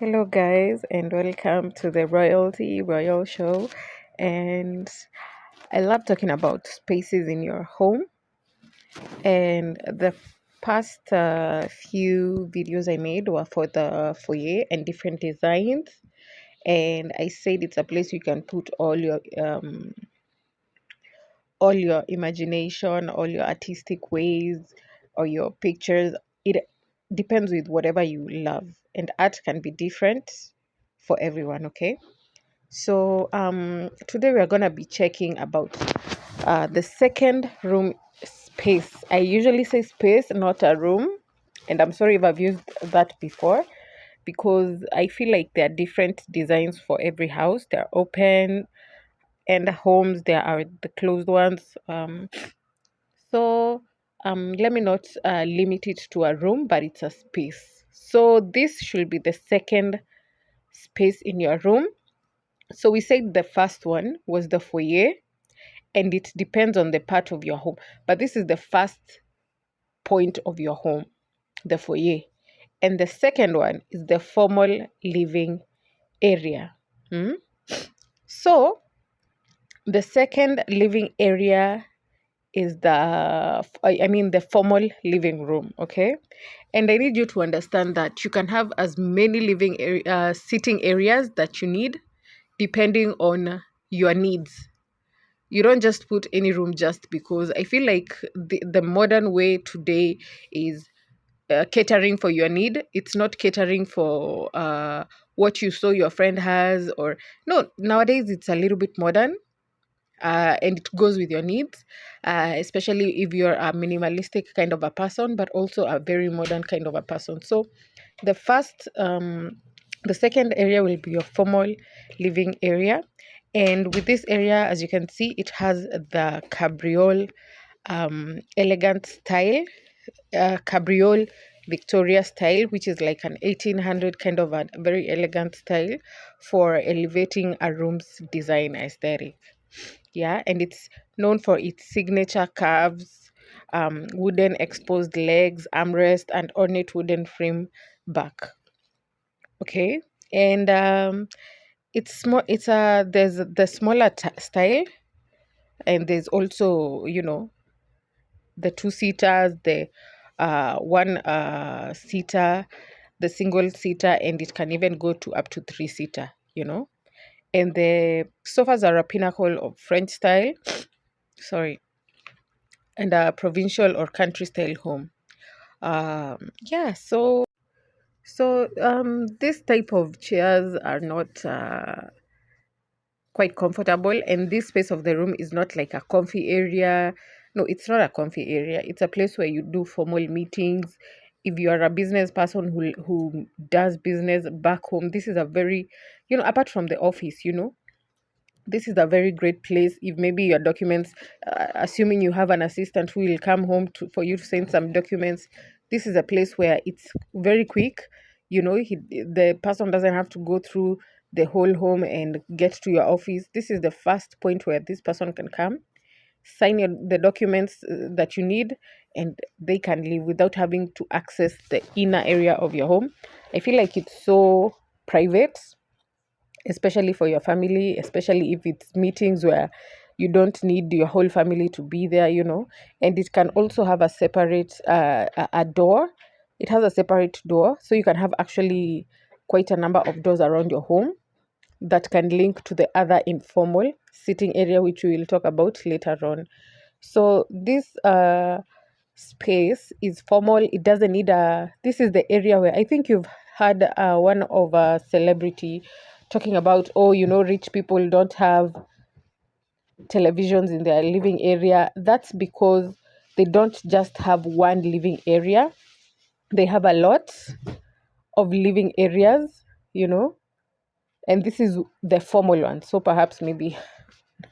Hello, guys, and welcome to the Royalty Royal Show. And I love talking about spaces in your home. And the past few videos I made were for the foyer and different designs. And I said it's a place you can put all your imagination, all your artistic ways, or your pictures. It depends with whatever you love, and art can be different for everyone. Okay. So today we are gonna be checking about the second room space. I usually say space, not a room, and I'm sorry if I've used that before because I feel like there are different designs for every house. They're open and homes. There are the closed ones. So let me not limit it to a room, but it's a space. So this should be the second space in your room. So we said the first one was the foyer, and it depends on the part of your home. But this is the first point of your home, the foyer. And the second one is the formal living area. Hmm? So the second living area is the formal living room. Okay. And I need you to understand that you can have as many sitting areas that you need depending on your needs. You don't just put any room just because. I feel like the modern way today is catering for your need. It's not catering for what you saw your friend has, or no, nowadays it's a little bit modern. And it goes with your needs, especially if you're a minimalistic kind of a person, but also a very modern kind of a person. So, the first, the second area will be your formal living area, and with this area, as you can see, it has the cabriole elegant style, cabriole Victoria style, which is like an 1800 kind of a very elegant style for elevating a room's design aesthetic. Yeah, and it's known for its signature curves, wooden exposed legs, armrest, and ornate wooden frame back. Okay, and it's small. It's a there's the smaller style, and there's also the two seaters, the one seater, the single seater, and it can even go to up to three seater. And the sofas are a pinnacle of French style. Sorry, and a provincial or country style home. Yeah, so this type of chairs are not quite comfortable, and this space of the room is not like a comfy area. No, it's not a comfy area. It's a place where you do formal meetings. If you are a business person who does business back home, this is a very, apart from the office, this is a very great place. If maybe your documents, assuming you have an assistant who will come home for you to send some documents, this is a place where it's very quick. The person doesn't have to go through the whole home and get to your office. This is the first point where this person can come, sign the documents that you need, and they can leave without having to access the inner area of your home. I feel like it's so private, especially for your family, especially if it's meetings where you don't need your whole family to be there. And it can also have a separate a door. It has a separate door, so you can have actually quite a number of doors around your home that can link to the other informal sitting area, which we will talk about later on. So this space is formal. It doesn't need this is the area where I think you've had one of a celebrity talking about, oh, rich people don't have televisions in their living area. That's because they don't just have one living area. They have a lot of living areas, and this is the formal one. So perhaps maybe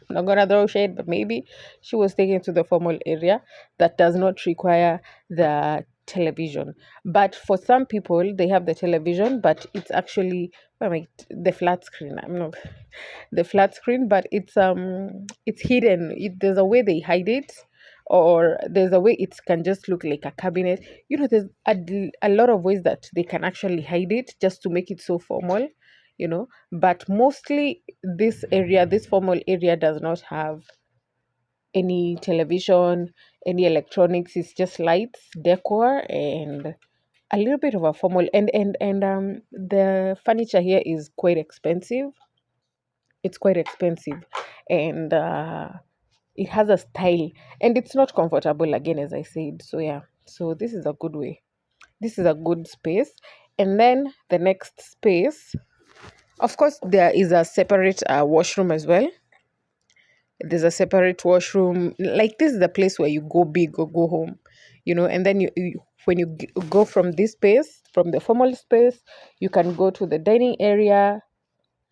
I'm not gonna throw shade, but maybe she was taken to the formal area that does not require the television. But for some people, they have the television, but it's actually the flat screen. I'm not the flat screen, but it's hidden. There's a way they hide it, or there's a way it can just look like a cabinet. There's a lot of ways that they can actually hide it just to make it so formal. But mostly this formal area does not have any television, any electronics. It's just lights, decor, and a little bit of a formal. And the furniture here is quite expensive. It's quite expensive, and it has a style, and it's not comfortable again, as I said. So yeah, so this is a good way. This is a good space. And then the next space, of course, there is a separate washroom as well. There's a separate washroom. Like, this is the place where you go big or go home, and then when you go from this space, from the formal space, you can go to the dining area.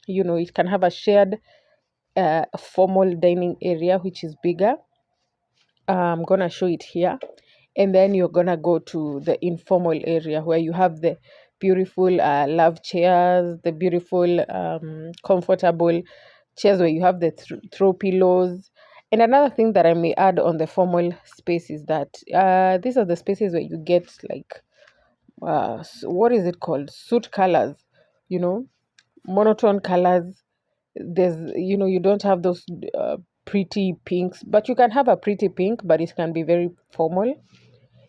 It can have a shared formal dining area, which is bigger. I'm gonna show it here. And then you're gonna go to the informal area where you have the beautiful love chairs, the beautiful comfortable chairs where you have the throw pillows. And another thing that I may add on the formal space is that these are the spaces where you get, like, what is it called, suit colors, you know monotone colors. You don't have those pretty pinks, but you can have a pretty pink, but it can be very formal,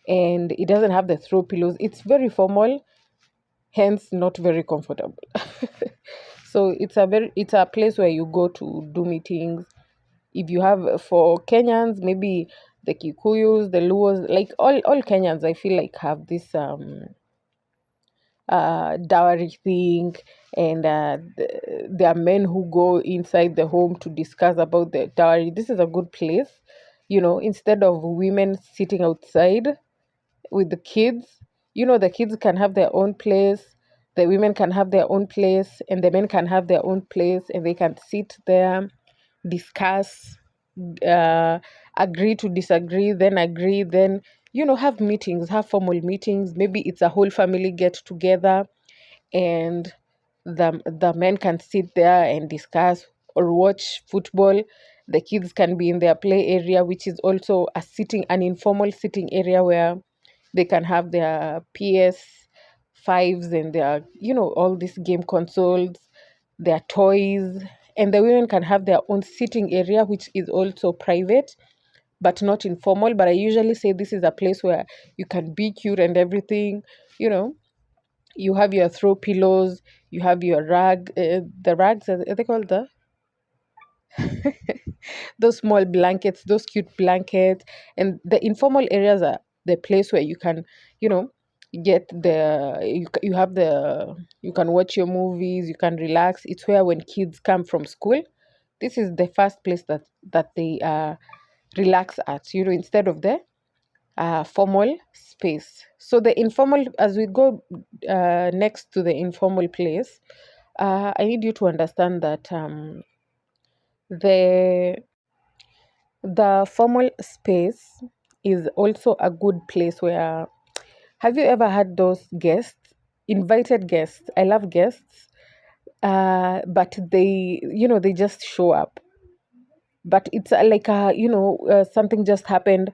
and it doesn't have the throw pillows. It's very formal, hence not very comfortable. So it's a place where you go to do meetings. If you have, for Kenyans, maybe the Kikuyus, the Luos, like all Kenyans, I feel like have this dowry thing, and there are men who go inside the home to discuss about the dowry. This is a good place, instead of women sitting outside with the kids. The kids can have their own place, the women can have their own place, and the men can have their own place, and they can sit there, discuss, uh, agree to disagree, then agree, then have meetings, have formal meetings. Maybe it's a whole family get together, and the men can sit there and discuss or watch football. The kids can be in their play area, which is also an informal sitting area where they can have their PS5s and their, all these game consoles, their toys. And the women can have their own sitting area, which is also private but not informal. But I usually say this is a place where you can be cute and everything. you know you have your throw pillows, you have your the rags, are they called the those small blankets, those cute blankets. And the informal areas are the place where you can, you know, get you have you can watch your movies, you can relax. It's where when kids come from school, this is the first place that they relax at, instead of the formal space. So the informal, as we go next to the informal place, I need you to understand that the the formal space is also a good place where, have you ever had those guests, invited guests? I love guests, but they just show up. But it's like something just happened.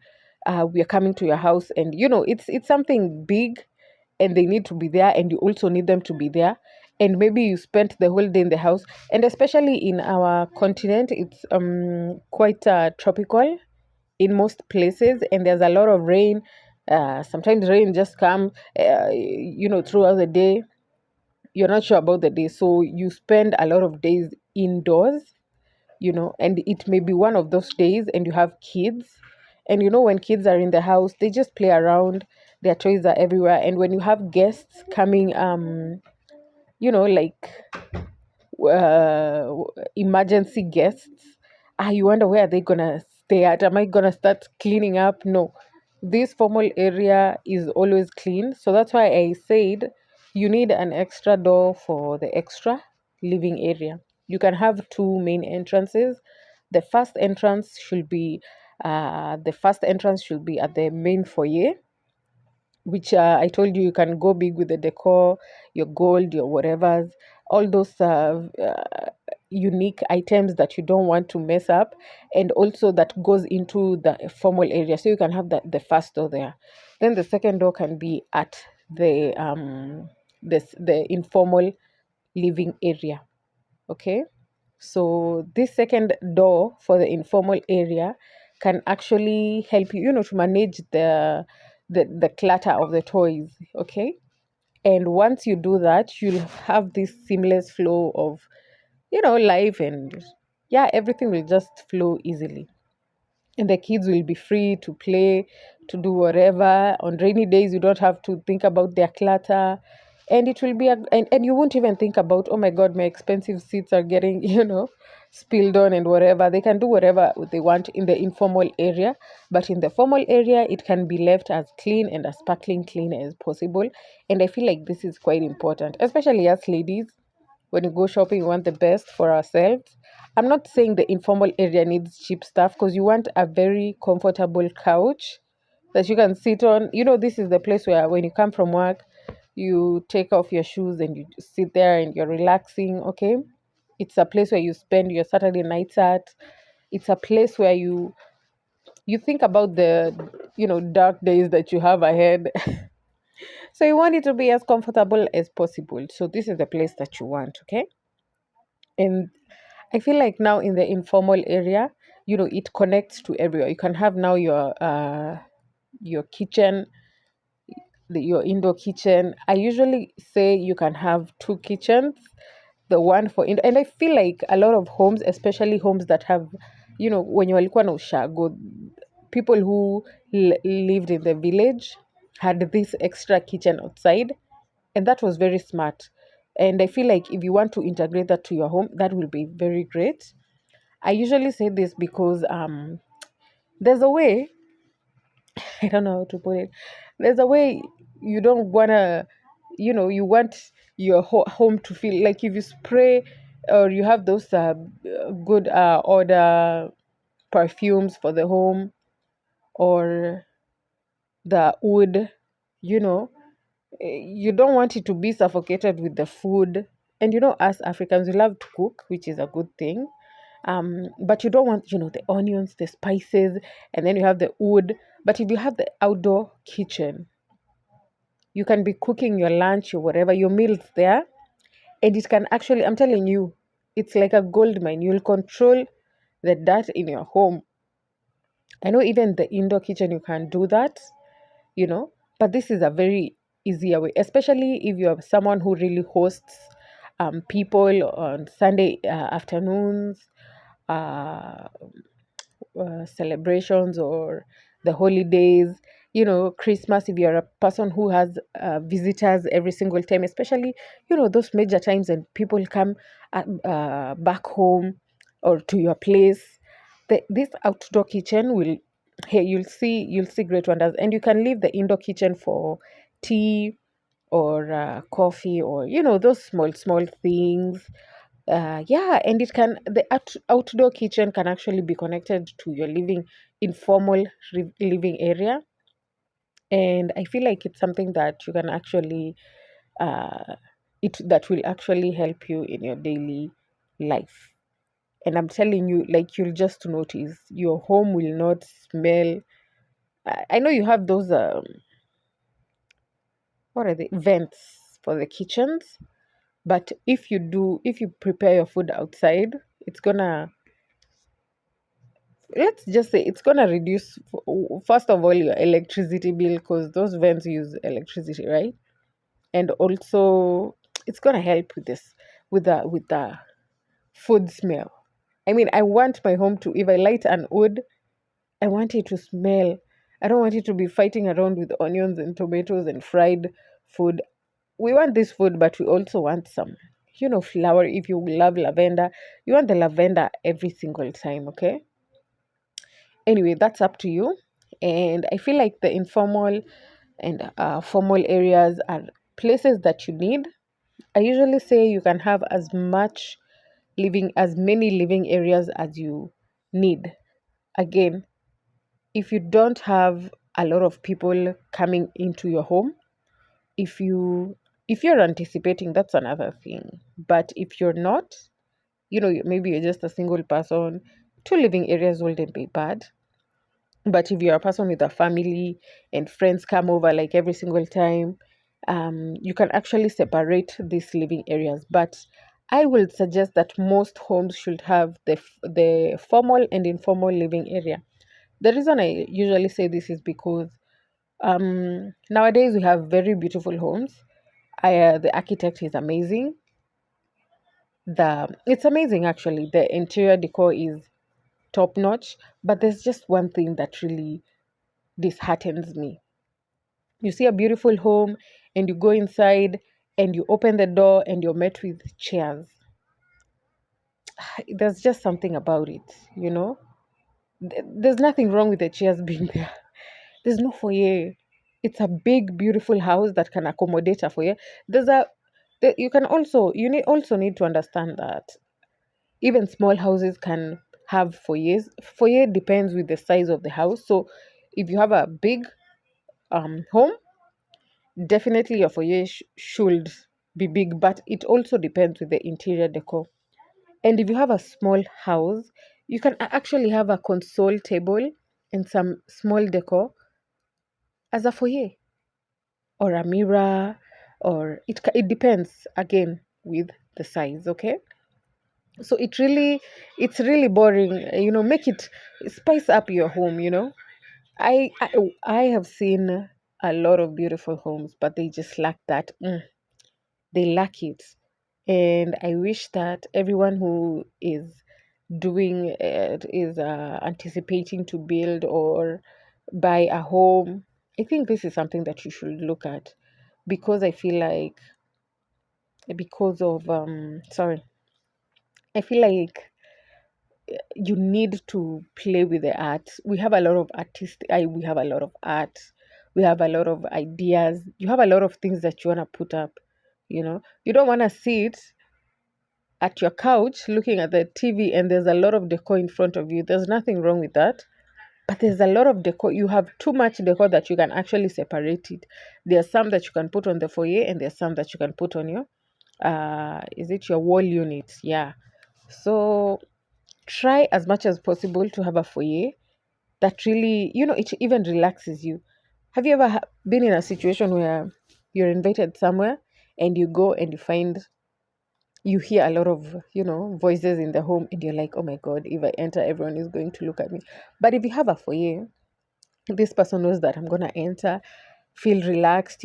We are coming to your house, and it's something big, and they need to be there, and you also need them to be there. And maybe you spent the whole day in the house, and especially in our continent, it's quite tropical in most places, and there's a lot of rain. Sometimes rain just comes throughout the day. You're not sure about the day, so you spend a lot of days indoors, and it may be one of those days, and you have kids. And when kids are in the house, they just play around, their toys are everywhere. And when you have guests coming, like emergency guests, you wonder, where are they gonna stay at? Am I gonna start cleaning up? No, this formal area is always clean. So that's why I said you need an extra door for the extra living area. You can have two main entrances. The first entrance should be at the main foyer, which I told you, you can go big with the decor, your gold, your whatever's, all those unique items that you don't want to mess up, and also that goes into the formal area. So you can have the first door there. Then the second door can be at the informal living area. Okay. So this second door for the informal area can actually help you, to manage the clutter of the toys. Okay. And once you do that, you'll have this seamless flow of, life, and yeah, everything will just flow easily. And the kids will be free to play, to do whatever. On rainy days, you don't have to think about their clutter. And it will be, and you won't even think about, oh my God, my expensive seats are getting, spilled on and whatever. They can do whatever they want in the informal area. But in the formal area, it can be left as clean and as sparkling clean as possible. And I feel like this is quite important, especially as ladies. When you go shopping, you want the best for ourselves. I'm not saying the informal area needs cheap stuff, because you want a very comfortable couch that you can sit on. This is the place where when you come from work, you take off your shoes and you just sit there and you're relaxing. Okay. It's a place where you spend your Saturday nights at. It's a place where you think about the dark days that you have ahead. So you want it to be as comfortable as possible. So this is the place that you want. Okay. And I feel like now in the informal area, it connects to everywhere. You can have now your kitchen, your indoor kitchen. I usually say you can have two kitchens, the one for indoor. And I feel like a lot of homes, especially homes that have, when you walikuwa na ushago, people who lived in the village had this extra kitchen outside, and that was very smart. And I feel like if you want to integrate that to your home, that will be very great. I usually say this because there's a way, I don't know how to put it. There's a way you don't wanna, you want your home to feel like if you spray or you have those good order perfumes for the home, or the wood, you know, you don't want it to be suffocated with the food. And us Africans, we love to cook, which is a good thing. But you don't want, the onions, the spices, and then you have the wood. But if you have the outdoor kitchen, you can be cooking your lunch or whatever, your meals there. And it can actually, I'm telling you, it's like a gold mine. You'll control the dirt in your home. I know even the indoor kitchen, you can do that, but this is a very easier way, especially if you are someone who really hosts people on Sunday afternoons, uh, celebrations, or the holidays. Christmas, if you're a person who has visitors every single time, especially those major times, and people come back home or to your place, this outdoor kitchen will, hey, you'll see great wonders. And you can leave the indoor kitchen for tea or coffee, or those small things. Yeah, and the outdoor kitchen can actually be connected to your informal living area. And I feel like it's something that you can actually uh that will actually help you in your daily life. And I'm telling you, like, you'll just notice your home will not smell. I know you have those what are they, vents for the kitchens, but if you prepare your food outside, it's gonna, let's just say, it's gonna reduce, first of all, your electricity bill, because those vents use electricity, right? And also, it's gonna help with this, with the food smell. I mean, I want my home to, if I light an wood, I want it to smell. I don't want it to be fighting around with onions and tomatoes and fried food. We want this food, but we also want some, flower. If you love lavender, you want the lavender every single time, okay? Anyway, that's up to you. And I feel like the informal and formal areas are places that you need. I usually say you can have as many living areas as you need. Again, if you don't have a lot of people coming into your home, if you're anticipating, that's another thing. But if you're not, maybe you're just a single person, two living areas wouldn't be bad. But if you're a person with a family and friends come over like every single time, you can actually separate these living areas. But I will suggest that most homes should have the formal and informal living area. The reason I usually say this is because nowadays we have very beautiful homes. The architect is amazing. It's amazing actually. The interior decor is top notch, but there's just one thing that really disheartens me. You see a beautiful home and you go inside and you open the door and you're met with chairs. There's just something about it, you know? There's nothing wrong with the chairs being there. There's no foyer. It's a big, beautiful house that can accommodate a foyer. There's a you can also you need also need to understand that even small houses can have foyers. Foyer depends with the size of the house. So if you have a big home, definitely your foyer should be big, but it also depends with the interior decor. And if you have a small house, you can actually have a console table and some small decor as a foyer or a mirror, or it depends again with the size. Okay, so it's really boring. Make it spice up your home. I have seen a lot of beautiful homes, but they just lack that. They lack it. And I wish that everyone who is doing it is anticipating to build or buy a home. I think this is something that you should look at, because I feel like because of sorry, I feel like you need to play with the art. We have a lot of we have a lot of art. We have a lot of ideas. You have a lot of things that you want to put up. You don't want to sit at your couch looking at the TV and there's a lot of decor in front of you. There's nothing wrong with that. But there's a lot of decor. You have too much decor that you can actually separate it. There's some that you can put on the foyer and there's some that you can put on your is it your wall unit? Yeah. So try as much as possible to have a foyer that really, it even relaxes you. Have you ever been in a situation where you're invited somewhere and you go and you hear a lot of voices in the home and you're like, oh my god, if I enter, everyone is going to look at me. But if you have a foyer, this person knows that I'm gonna enter, feel relaxed,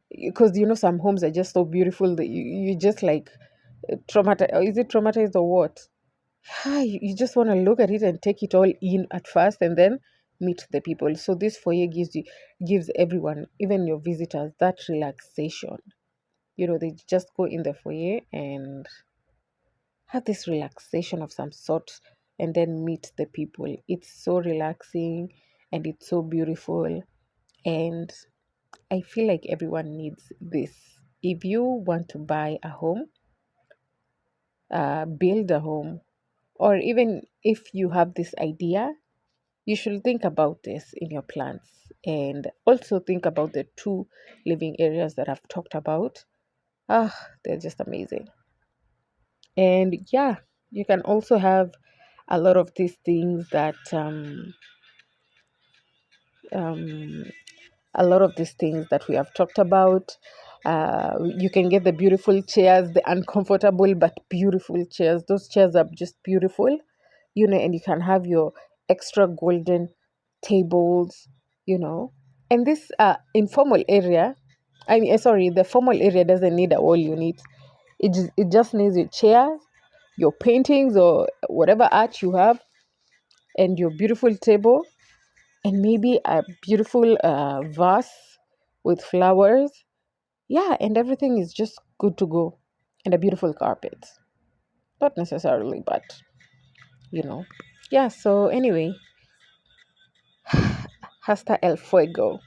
because some homes are just so beautiful that you just like traumatized. Is it traumatized or what? You just want to look at it and take it all in at first and then meet the people. So this foyer gives everyone, even your visitors, that relaxation. They just go in the foyer and have this relaxation of some sort and then meet the people. It's so relaxing and it's so beautiful. And I feel like everyone needs this. If you want to buy a home, build a home, or even if you have this idea, you should think about this in your plans and also think about the two living areas that I've talked about. They're just amazing. And yeah, you can also have a lot of these things that um, a lot of these things that we have talked about. You can get the beautiful chairs, the uncomfortable but beautiful chairs. Those chairs are just beautiful, and you can have your extra golden tables, you know. And this informal area, sorry, the formal area doesn't need a wall unit. It just needs your chairs, your paintings, or whatever art you have, and your beautiful table, and maybe a beautiful vase with flowers. Yeah, and everything is just good to go. And a beautiful carpet. Not necessarily, but you know. Yeah, so anyway, hasta el fuego.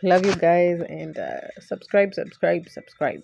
Love you guys and subscribe, subscribe, subscribe.